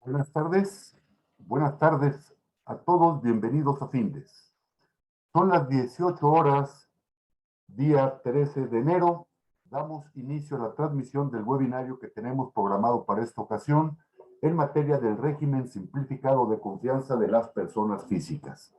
Buenas tardes a todos, bienvenidos a Findes. Son las 18 horas, día 13 de enero. Damos inicio a la transmisión del webinario que tenemos programado para esta ocasión en materia del régimen simplificado de confianza de las personas físicas.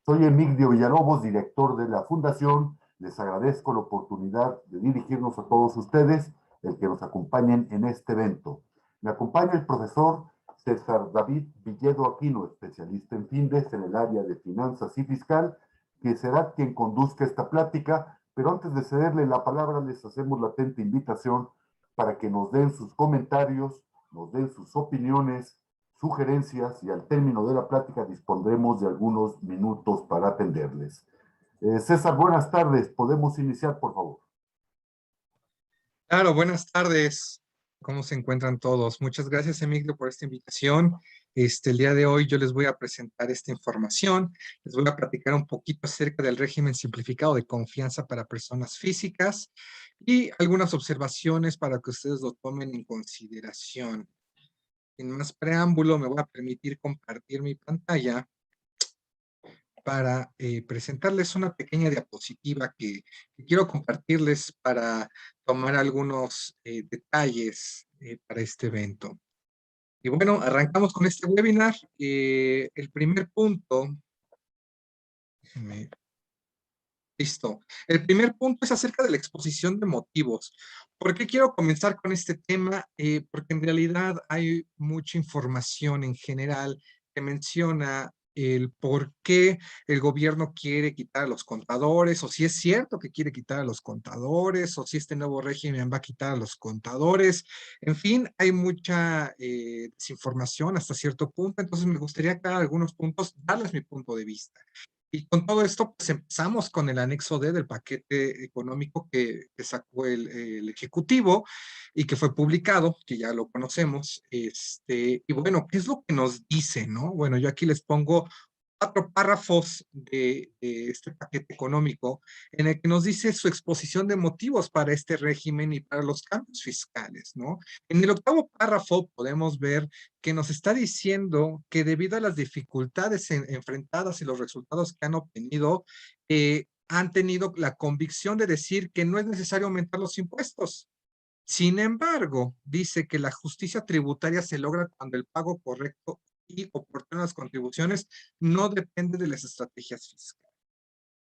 Soy Emigdio Villalobos, director de la Fundación. Les agradezco la oportunidad de dirigirnos a todos ustedes, el que nos acompañen en este evento. Me acompaña el profesor César David Villedo Aquino, especialista en Findes en el área de finanzas y fiscal, que será quien conduzca esta plática, pero antes de cederle la palabra les hacemos la atenta invitación para que nos den sus comentarios, nos den sus opiniones, sugerencias y al término de la plática dispondremos de algunos minutos para atenderles. César, buenas tardes. ¿Podemos iniciar, por favor? Claro, buenas tardes. ¿Cómo se encuentran todos? Muchas gracias, Emilio, por esta invitación. El día de hoy yo les voy a presentar esta información. Les voy a platicar un poquito acerca del régimen simplificado de confianza para personas físicas y algunas observaciones para que ustedes lo tomen en consideración. Sin más preámbulo, me voy a permitir compartir mi pantalla para presentarles una pequeña diapositiva que quiero compartirles para tomar algunos detalles para este evento. Y bueno, arrancamos con este webinar. El primer punto, listo. El primer punto es acerca de la exposición de motivos. ¿Por qué quiero comenzar con este tema? Porque en realidad hay mucha información en general que menciona el por qué el gobierno quiere quitar a los contadores, o si es cierto que quiere quitar a los contadores, o si este nuevo régimen va a quitar a los contadores. En fin, hay mucha desinformación hasta cierto punto, entonces me gustaría aclarar algunos puntos, darles mi punto de vista. Y con todo esto, pues empezamos con el anexo D del paquete económico que sacó el Ejecutivo y que fue publicado, que ya lo conocemos. Y bueno, ¿qué es lo que nos dice, no? Bueno, yo aquí les pongo 4 párrafos de este paquete económico en el que nos dice su exposición de motivos para este régimen y para los cambios fiscales, ¿no? En el 8º párrafo podemos ver que nos está diciendo que debido a las dificultades enfrentadas y los resultados que han obtenido, han tenido la convicción de decir que no es necesario aumentar los impuestos. Sin embargo, dice que la justicia tributaria se logra cuando el pago correcto y oportunas contribuciones no depende de las estrategias fiscales,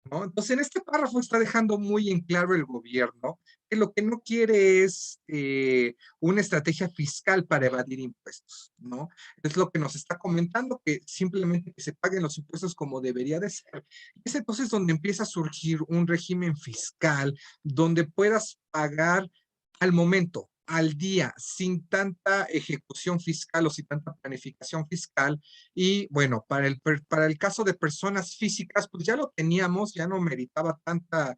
¿no? Entonces, en este párrafo está dejando muy en claro el gobierno que lo que no quiere es una estrategia fiscal para evadir impuestos, ¿no? Es lo que nos está comentando, que simplemente que se paguen los impuestos como debería de ser. Es entonces donde empieza a surgir un régimen fiscal donde puedas pagar al momento, al día, sin tanta ejecución fiscal o sin tanta planificación fiscal. Y bueno, para el caso de personas físicas, pues ya lo teníamos, ya no meritaba tanta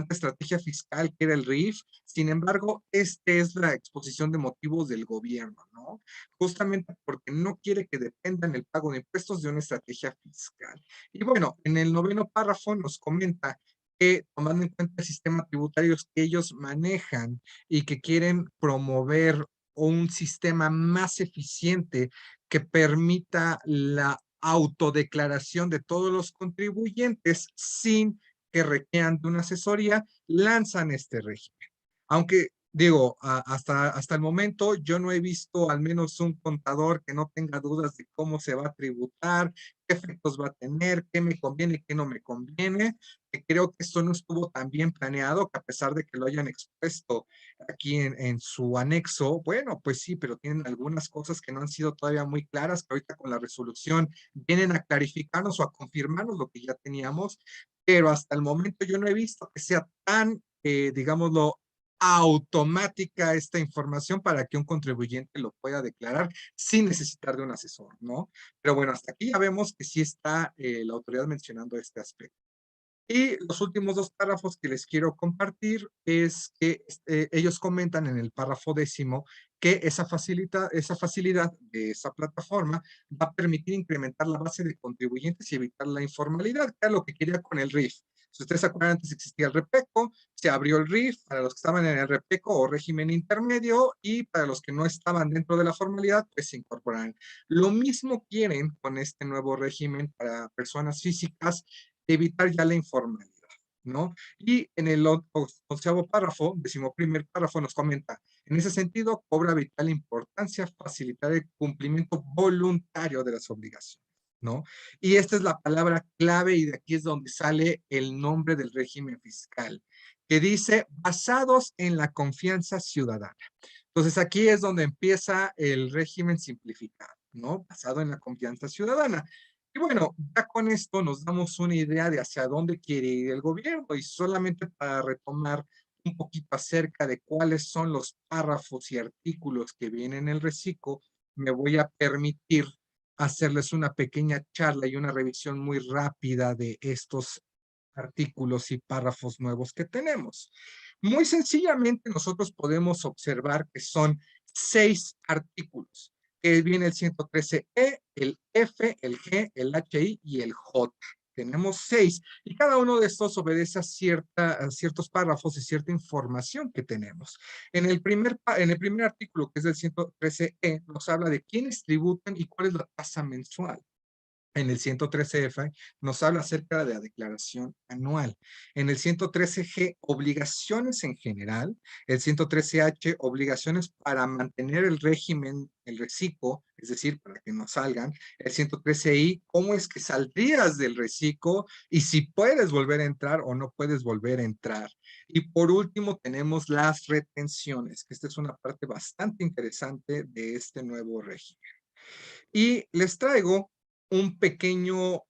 estrategia fiscal que era el RIF. Sin embargo, esta es la exposición de motivos del gobierno, ¿no? Justamente porque no quiere que dependan el pago de impuestos de una estrategia fiscal. Y bueno, en el 9º párrafo nos comenta que tomando en cuenta el sistema tributario que ellos manejan y que quieren promover un sistema más eficiente que permita la autodeclaración de todos los contribuyentes sin que requieran de una asesoría, lanzan este régimen. Aunque digo, hasta el momento yo no he visto al menos un contador que no tenga dudas de cómo se va a tributar, qué efectos va a tener, qué me conviene y qué no me conviene, que creo que esto no estuvo tan bien planeado, que a pesar de que lo hayan expuesto aquí en su anexo, bueno, pues sí, pero tienen algunas cosas que no han sido todavía muy claras, que ahorita con la resolución vienen a clarificarnos o a confirmarnos lo que ya teníamos, pero hasta el momento yo no he visto que sea tan, digámoslo, automática esta información para que un contribuyente lo pueda declarar sin necesitar de un asesor, ¿no? Pero bueno, hasta aquí ya vemos que sí está la autoridad mencionando este aspecto. Y los últimos 2 párrafos que les quiero compartir es que ellos comentan en el párrafo 10º que esa facilidad de esa plataforma va a permitir incrementar la base de contribuyentes y evitar la informalidad, que es lo que quería con el RIF. Si ustedes se acuerdan, antes existía el REPECO, se abrió el RIF para los que estaban en el REPECO o régimen intermedio, y para los que no estaban dentro de la formalidad, pues se incorporaron. Lo mismo quieren con este nuevo régimen para personas físicas, evitar ya la informalidad, ¿no? Y en el 11º párrafo, 11º párrafo, nos comenta: en ese sentido, cobra vital importancia facilitar el cumplimiento voluntario de las obligaciones, ¿no? Y esta es la palabra clave, y de aquí es donde sale el nombre del régimen fiscal, que dice basados en la confianza ciudadana. Entonces aquí es donde empieza el régimen simplificado, ¿no? Basado en la confianza ciudadana. Y bueno, ya con esto nos damos una idea de hacia dónde quiere ir el gobierno, y solamente para retomar un poquito acerca de cuáles son los párrafos y artículos que vienen en el reciclo, me voy a permitir hacerles una pequeña charla y una revisión muy rápida de estos artículos y párrafos nuevos que tenemos. Muy sencillamente, nosotros podemos observar que son 6 artículos, que viene el 113E, el F, el G, el HI y el J. Tenemos 6, y cada uno de estos obedece a ciertos párrafos y cierta información que tenemos. En el primer artículo, que es del 113E, nos habla de quiénes tributan y cuál es la tasa mensual. En el 113F nos habla acerca de la declaración anual. En el 113G, obligaciones en general. El 113H, obligaciones para mantener el régimen, el reciclo, es decir, para que no salgan. El 113I, cómo es que saldrías del reciclo y si puedes volver a entrar o no puedes volver a entrar. Y por último tenemos las retenciones, que esta es una parte bastante interesante de este nuevo régimen. Y les traigo un pequeño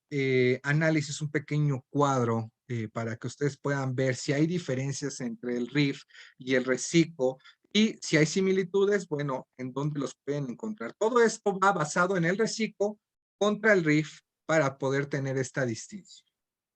análisis, un pequeño cuadro para que ustedes puedan ver si hay diferencias entre el RIF y el reciclo, y si hay similitudes, bueno, en dónde los pueden encontrar. Todo esto va basado en el reciclo contra el RIF para poder tener esta distinción.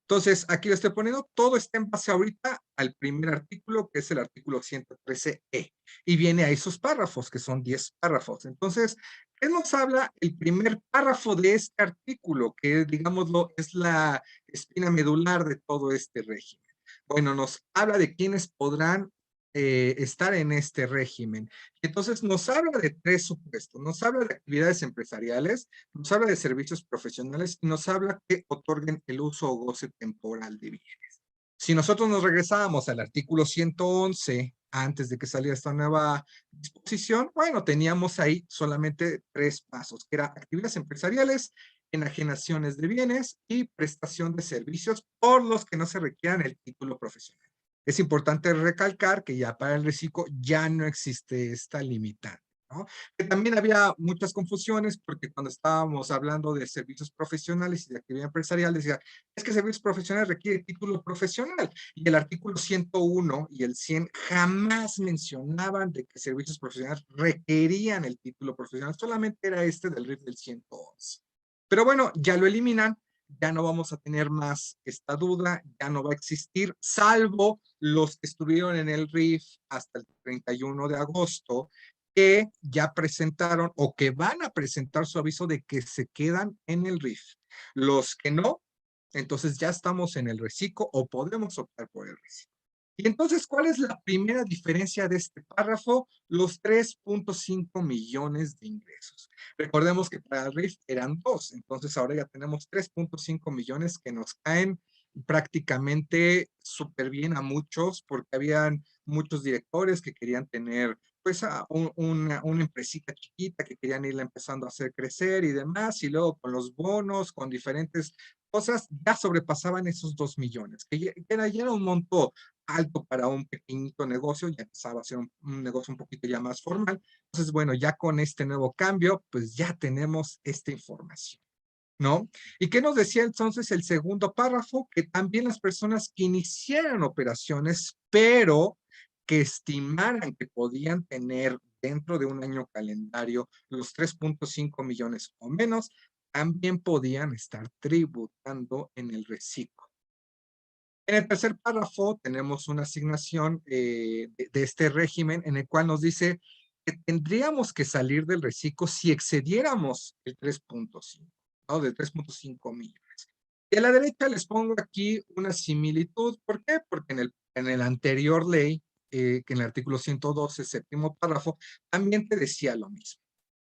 Entonces, aquí lo estoy poniendo, todo está en base ahorita al primer artículo, que es el artículo 113E, y viene a esos párrafos, que son 10 párrafos. Entonces, ¿qué nos habla el primer párrafo de este artículo, que digámoslo es la espina medular de todo este régimen? Bueno, nos habla de quiénes podrán estar en este régimen. Entonces, nos habla de 3 supuestos. Nos habla de actividades empresariales, nos habla de servicios profesionales y nos habla que otorguen el uso o goce temporal de bienes. Si nosotros nos regresábamos al artículo 111, antes de que saliera esta nueva disposición, bueno, teníamos ahí solamente 3 pasos, que eran actividades empresariales, enajenaciones de bienes y prestación de servicios por los que no se requieran el título profesional. Es importante recalcar que ya para el reciclo ya no existe esta limitante, ¿no? Que también había muchas confusiones, porque cuando estábamos hablando de servicios profesionales y de actividad empresarial, decía, es que servicios profesionales requiere título profesional, y el artículo 101 y el 100 jamás mencionaban de que servicios profesionales requerían el título profesional, solamente era este del RIF del 111. Pero bueno, ya lo eliminan, ya no vamos a tener más esta duda, ya no va a existir, salvo los que estuvieron en el RIF hasta el 31 de agosto, que ya presentaron o que van a presentar su aviso de que se quedan en el RIF. Los que no, entonces ya estamos en el reciclo o podemos optar por el reciclo. Y entonces, ¿cuál es la primera diferencia de este párrafo? Los 3.5 millones de ingresos. Recordemos que para el RIF eran 2, entonces ahora ya tenemos 3.5 millones que nos caen prácticamente súper bien a muchos, porque habían muchos directores que querían tener pues una empresita chiquita que querían irla empezando a hacer crecer y demás, y luego con los bonos, con diferentes cosas, ya sobrepasaban esos 2 millones, que ya era un monto alto para un pequeñito negocio, ya empezaba a ser un negocio un poquito ya más formal. Entonces, bueno, ya con este nuevo cambio, pues ya tenemos esta información, ¿no? ¿Y qué nos decía entonces el segundo párrafo? Que también las personas que iniciaran operaciones, pero que estimaran que podían tener dentro de un año calendario los 3.5 millones o menos, también podían estar tributando en el reciclo. En el tercer párrafo tenemos una asignación de este régimen, en el cual nos dice que tendríamos que salir del reciclo si excediéramos el 3.5, ¿no? De 3.5 millones. Y a la derecha les pongo aquí una similitud. ¿Por qué? Porque en el anterior ley, que en el artículo 112, séptimo párrafo, también te decía lo mismo.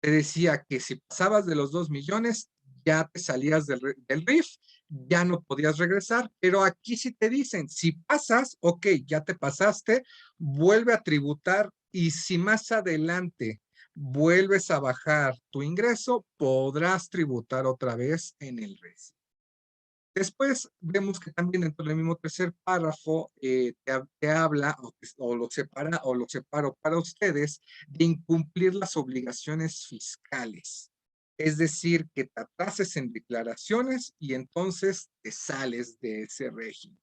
Te decía que si pasabas de los 2 millones, ya te salías del RIF, ya no podías regresar, pero aquí sí te dicen, si pasas, ok, ya te pasaste, vuelve a tributar y si más adelante vuelves a bajar tu ingreso, podrás tributar otra vez en el RIF. Después vemos que también dentro del mismo tercer párrafo te habla o lo separo para ustedes de incumplir las obligaciones fiscales. Es decir, que te atrases en declaraciones y entonces te sales de ese régimen.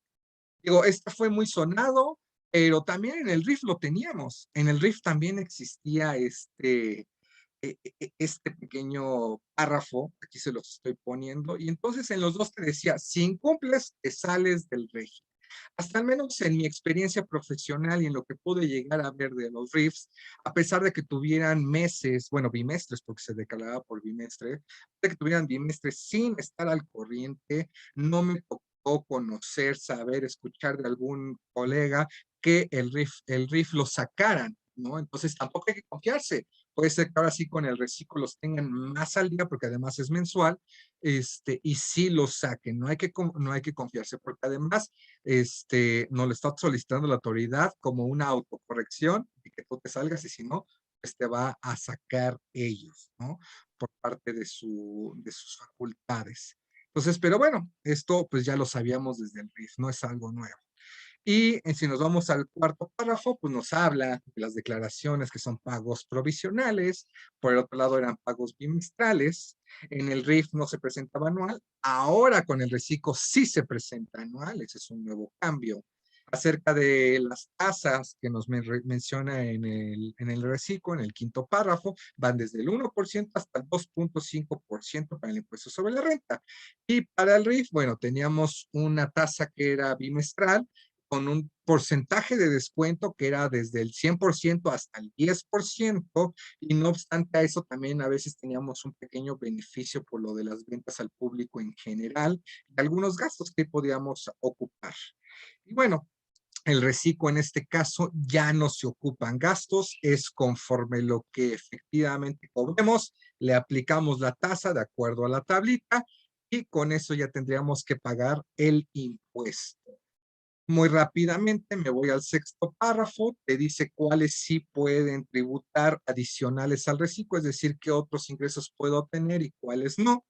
Digo, este fue muy sonado, pero también en el RIF lo teníamos. En el RIF también existía este pequeño párrafo, aquí se los estoy poniendo, y entonces en los dos te decía, si incumples, te sales del régimen. Hasta al menos en mi experiencia profesional y en lo que pude llegar a ver de los RIFs, a pesar de que tuvieran meses, bueno, bimestres, porque se declaraba por bimestre, de que tuvieran bimestres sin estar al corriente, no me tocó conocer, saber, escuchar de algún colega que el RIF lo sacaran, ¿no? Entonces tampoco hay que confiarse. Puede ser que ahora sí con el reciclo los tengan más al día, porque además es mensual, y sí los saquen. No hay que confiarse, porque además nos lo está solicitando la autoridad como una autocorrección y que tú te salgas y si no, pues te va a sacar ellos, ¿no? Por parte de sus facultades. Entonces, pero bueno, esto pues ya lo sabíamos desde el RIF, no es algo nuevo. Y si nos vamos al cuarto párrafo, pues nos habla de las declaraciones que son pagos provisionales, por el otro lado eran pagos bimestrales, en el RIF no se presentaba anual, ahora con el reciclo sí se presenta anual, ese es un nuevo cambio. Acerca de las tasas que nos menciona en el reciclo, en el quinto párrafo, van desde el 1% hasta el 2.5% para el impuesto sobre la renta. Y para el RIF, bueno, teníamos una tasa que era bimestral, con un porcentaje de descuento que era desde el 100% hasta el 10%, y no obstante a eso también a veces teníamos un pequeño beneficio por lo de las ventas al público en general y algunos gastos que podíamos ocupar. Y bueno, el reciclo en este caso ya no se ocupan gastos, es conforme lo que efectivamente cobremos, le aplicamos la tasa de acuerdo a la tablita y con eso ya tendríamos que pagar el impuesto. Muy rápidamente me voy al sexto párrafo, te dice cuáles sí pueden tributar adicionales al reciclo, es decir, qué otros ingresos puedo tener y cuáles no.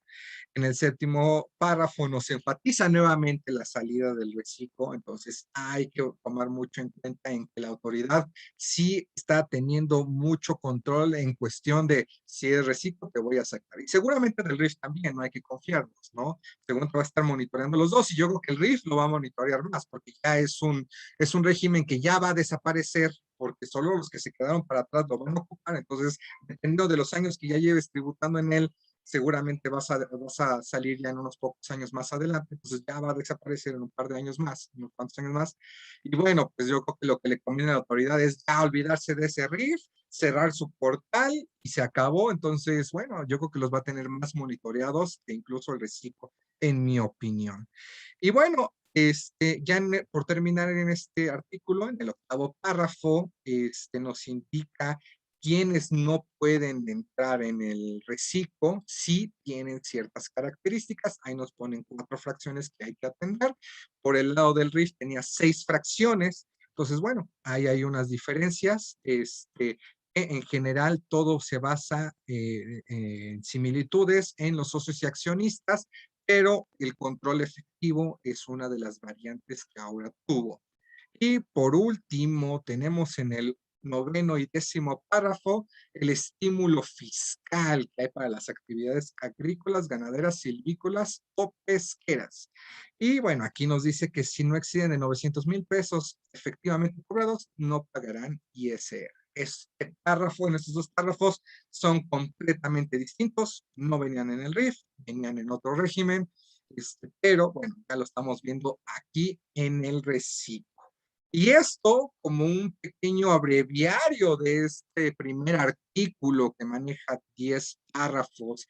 En el séptimo párrafo nos enfatiza nuevamente la salida del reciclo, entonces hay que tomar mucho en cuenta en que la autoridad sí está teniendo mucho control en cuestión de si es reciclo te voy a sacar. Y seguramente del RIF también, no hay que confiarnos, ¿no? Seguramente va a estar monitoreando los dos y yo creo que el RIF lo va a monitorear más porque ya es un régimen que ya va a desaparecer porque solo los que se quedaron para atrás lo van a ocupar, entonces dependiendo de los años que ya lleves tributando en él, seguramente vas a salir ya en unos pocos años más adelante, entonces ya va a desaparecer en un par de años más, unos cuantos años más. Y bueno, pues yo creo que lo que le conviene a la autoridad es ya olvidarse de ese RIF, cerrar su portal y se acabó. Entonces, bueno, yo creo que los va a tener más monitoreados que incluso el reciclo, en mi opinión. Y bueno, ya por terminar en este artículo, en el octavo párrafo, nos indica quienes no pueden entrar en el reciclo si tienen ciertas características. Ahí nos ponen 4 fracciones que hay que atender. Por el lado del RIF tenía 6 fracciones. Entonces, bueno, ahí hay unas diferencias. En general, todo se basa en similitudes en los socios y accionistas, pero el control efectivo es una de las variantes que ahora tuvo. Y por último, tenemos en el noveno y décimo párrafo el estímulo fiscal que hay para las actividades agrícolas, ganaderas, silvícolas o pesqueras. Y bueno, aquí nos dice que si no exceden de 900,000 pesos efectivamente cobrados, no pagarán ISR. Este párrafo, en estos dos párrafos, son completamente distintos, no venían en el RIF, venían en otro régimen, pero bueno, ya lo estamos viendo aquí en el reciclo. Y esto como un pequeño abreviario de este primer artículo que maneja 10 párrafos,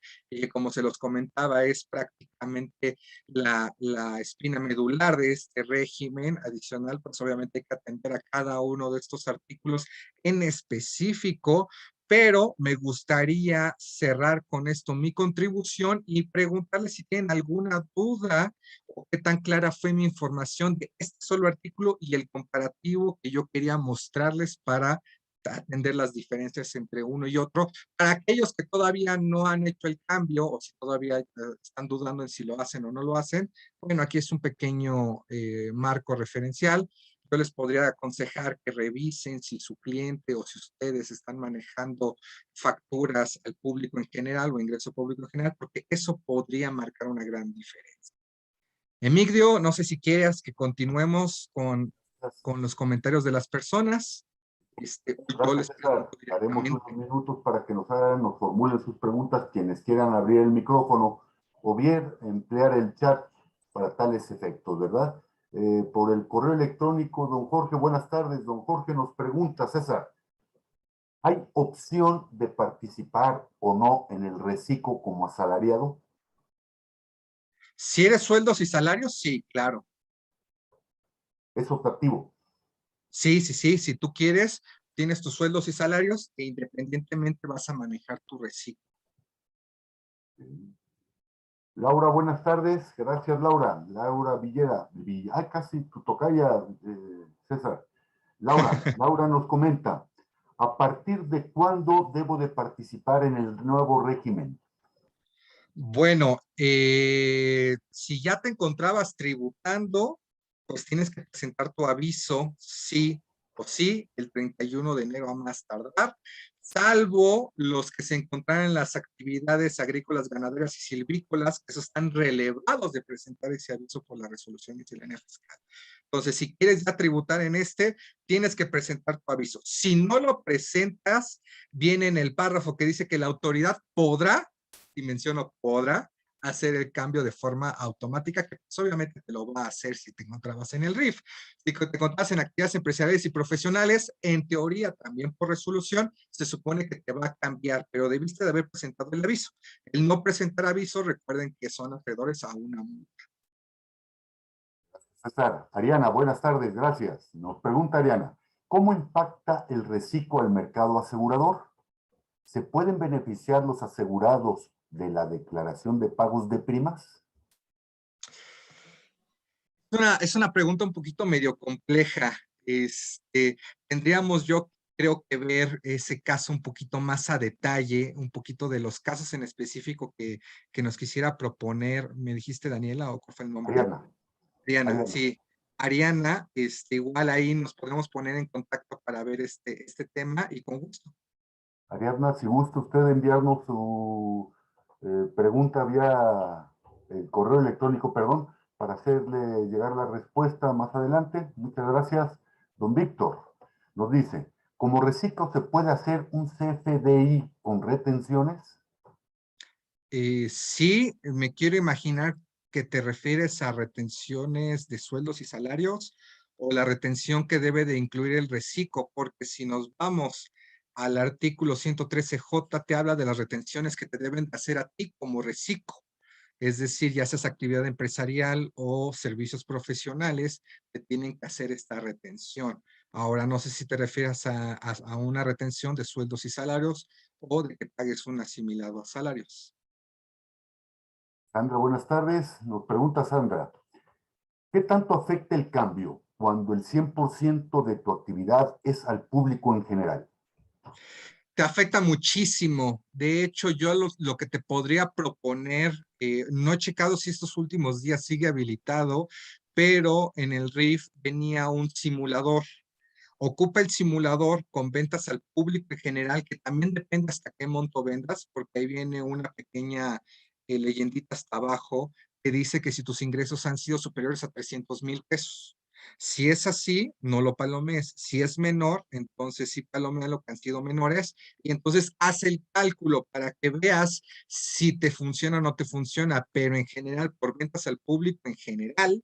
como se los comentaba, es prácticamente la espina medular de este régimen adicional, pues obviamente hay que atender a cada uno de estos artículos en específico, pero me gustaría cerrar con esto mi contribución y preguntarles si tienen alguna duda o qué tan clara fue mi información de este solo artículo y el comparativo que yo quería mostrarles para atender las diferencias entre uno y otro. Para aquellos que todavía no han hecho el cambio o si todavía están dudando en si lo hacen o no lo hacen, bueno, aquí es un pequeño marco referencial. Yo les podría aconsejar que revisen si su cliente o si ustedes están manejando facturas al público en general o ingreso público en general, porque eso podría marcar una gran diferencia. Emigdio, no sé si quieras que continuemos con los comentarios de las personas. Yo Gracias, les César. pregunto Daremos unos directamente. minutos para que nos hagan, nos formulen sus preguntas quienes quieran abrir el micrófono o bien emplear el chat para tales efectos, ¿verdad? Por el correo electrónico, don Jorge, buenas tardes. Don Jorge nos pregunta, César, ¿hay opción de participar o no en el reciclo como asalariado? Si eres sueldos y salarios, sí, claro. Es optativo. Sí, sí, sí. Si tú quieres, tienes tus sueldos y salarios e independientemente vas a manejar tu reciclo. Laura, buenas tardes. Gracias, Laura. Laura Villera. Casi tu tocaya, César. Laura nos comenta, ¿a partir de cuándo debo de participar en el nuevo régimen? Bueno, si ya te encontrabas tributando, pues tienes que presentar tu aviso, sí o sí, el 31 de enero a más tardar, salvo los que se encontraran en las actividades agrícolas, ganaderas y silvícolas, que esos están relevados de presentar ese aviso por la resolución miscelánea fiscal. Entonces, si quieres ya tributar en tienes que presentar tu aviso. Si no lo presentas, viene en el párrafo que dice que la autoridad podrá, y menciono podrá, hacer el cambio de forma automática, que pues, obviamente te lo va a hacer si te encontrabas en el RIF. Si te encontrabas en actividades empresariales y profesionales, en teoría, también por resolución, se supone que te va a cambiar, pero debiste de haber presentado el aviso. El no presentar aviso, recuerden que son acreedores a una multa. César, Ariana, buenas tardes, gracias. Nos pregunta Ariana, ¿cómo impacta el reciclo al mercado asegurador? ¿Se pueden beneficiar los asegurados de la declaración de pagos de primas? Es una pregunta un poquito medio compleja. Tendríamos yo creo que ver ese caso un poquito más a detalle, un poquito de los casos en específico que nos quisiera proponer. ¿Me dijiste Daniela o cuál fue el nombre? Ariana, Ariana, Ariana. sí. Ariana, igual ahí nos podemos poner en contacto para ver este tema y con gusto. Ariadna, si gusta usted enviarnos su pregunta vía el correo electrónico, perdón, para hacerle llegar la respuesta más adelante. Muchas gracias. Don Víctor nos dice, ¿como reciclo se puede hacer un CFDI con retenciones? Sí, me quiero imaginar que te refieres a retenciones de sueldos y salarios o la retención que debe de incluir el reciclo, porque si nos vamos al artículo 113J, te habla de las retenciones que te deben de hacer a ti como reciclo. Es decir, ya seas actividad empresarial o servicios profesionales, te tienen que hacer esta retención. Ahora, no sé si te refieres a una retención de sueldos y salarios o de que pagues un asimilado a salarios. Sandra, buenas tardes. Nos pregunta Sandra, ¿qué tanto afecta el cambio cuando el 100% de tu actividad es al público en general? Te afecta muchísimo. De hecho, yo lo que te podría proponer, no he checado si estos últimos días sigue habilitado, pero en el RIF venía un simulador. Ocupa el simulador con ventas al público en general, que también depende hasta qué monto vendas, porque ahí viene una pequeña leyendita hasta abajo que dice que si tus ingresos han sido superiores a 300,000 pesos. Si es así, no lo palomees. Si es menor, entonces sí palomea lo que han sido menores y entonces haz el cálculo para que veas si te funciona o no te funciona, pero en general, por ventas al público en general,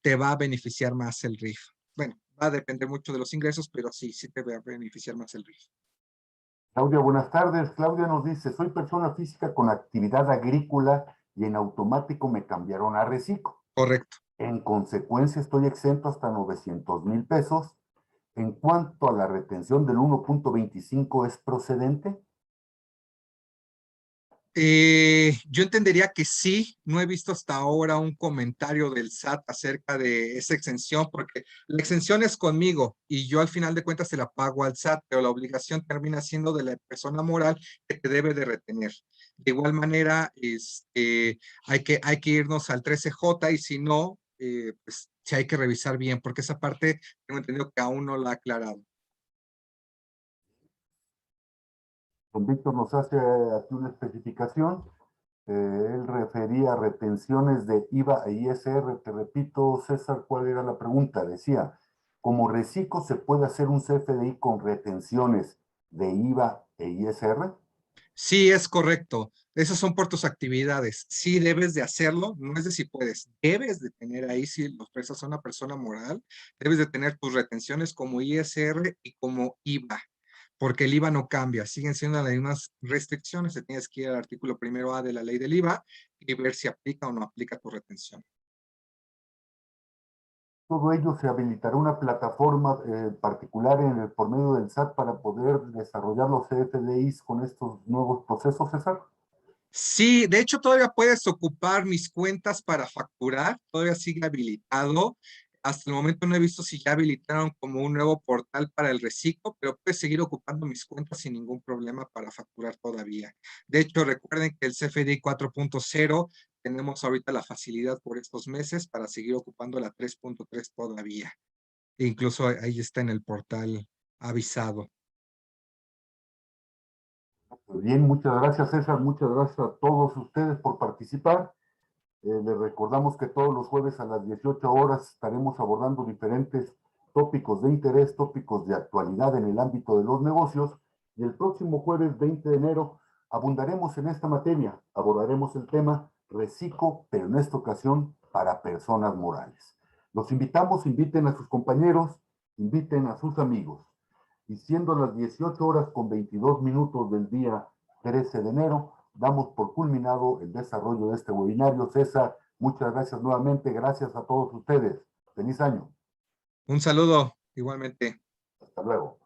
te va a beneficiar más el RIF. Bueno, Va a depender mucho de los ingresos, pero sí, sí te va a beneficiar más el RIF. Claudia, buenas tardes. Claudia nos dice, soy persona física con actividad agrícola y en automático me cambiaron a reciclo. Correcto. En consecuencia, estoy exento hasta 900,000 pesos. En cuanto a la retención del 1.25, ¿es procedente? Yo entendería que sí, no he visto hasta ahora un comentario del SAT acerca de esa exención, porque la exención es conmigo y yo al final de cuentas se la pago al SAT, pero la obligación termina siendo de la persona moral que te debe de retener. De igual manera, hay que irnos al 13J y si no, pues sí hay que revisar bien, porque esa parte tengo entendido que aún no la ha aclarado. Don Víctor nos hace aquí una especificación. Él refería a retenciones de IVA e ISR. Te repito, César, ¿cuál era la pregunta? Decía, ¿como reciclo se puede hacer un CFDI con retenciones de IVA e ISR? Sí, es correcto. Esas son por tus actividades. Sí, debes de hacerlo. No es de si puedes. Debes de tener ahí, si los prestas a una persona moral, debes de tener tus retenciones como ISR y como IVA, porque el IVA no cambia. Siguen siendo las mismas restricciones. Te tienes que ir al artículo 1A de la ley del IVA y ver si aplica o no aplica tu retención. Todo ello se habilitará una plataforma particular por medio del SAT para poder desarrollar los CFDIs con estos nuevos procesos, César. Sí, de hecho todavía puedes ocupar mis cuentas para facturar, todavía sigue habilitado. Hasta el momento no he visto si ya habilitaron como un nuevo portal para el reciclo, pero puedes seguir ocupando mis cuentas sin ningún problema para facturar todavía. De hecho, recuerden que el CFDI 4.0 tenemos ahorita la facilidad por estos meses para seguir ocupando la 3.3 todavía. E incluso ahí está en el portal avisado. Bien, muchas gracias, César. Muchas gracias a todos ustedes por participar. Les recordamos que todos los jueves a las 18 horas estaremos abordando diferentes tópicos de interés, tópicos de actualidad en el ámbito de los negocios. Y el próximo jueves 20 de enero abundaremos en esta materia. Abordaremos el tema reciclo, pero en esta ocasión para personas morales. Los invitamos, inviten a sus compañeros, inviten a sus amigos. Y siendo las 18 horas con 22 minutos del día 13 de enero, damos por culminado el desarrollo de este webinario. César, muchas gracias nuevamente. Gracias a todos ustedes. Feliz año. Un saludo, igualmente. Hasta luego.